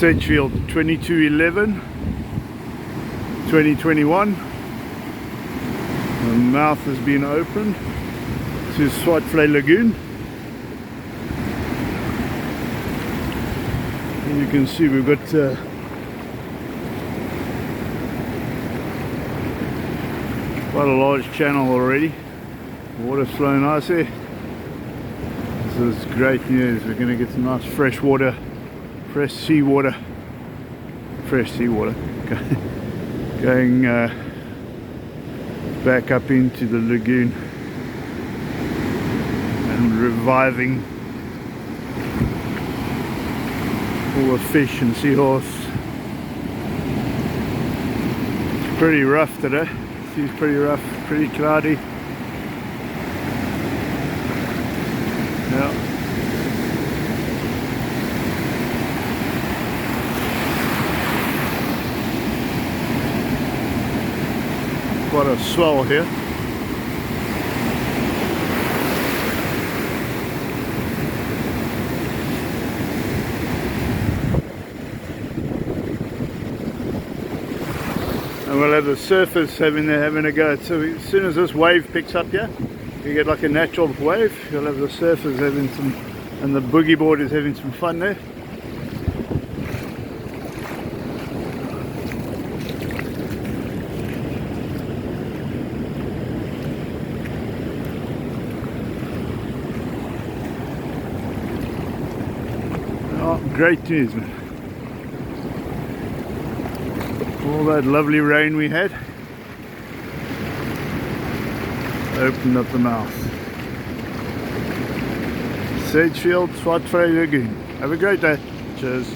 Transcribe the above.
Sedgefield 22/11/2021. The mouth has been opened to Swartvlei Lagoon. And you can see we've got quite a large channel already. Water's flowing nice here. This is great news. We're going to get some nice fresh water, fresh seawater going back up into the lagoon and reviving all the fish and seahorse. It's pretty rough today. It's pretty rough, pretty cloudy. Yeah. Quite a swell here. And we'll have the surfers having a go. So as soon as this wave picks up here, you get like a natural wave. You'll have the surfers having some, and the boogie board is having some fun there. Oh, great news, man. All that lovely rain we had opened up the mouth. Sedgefield, Swartvlei Lagoon. Have a great day. Cheers.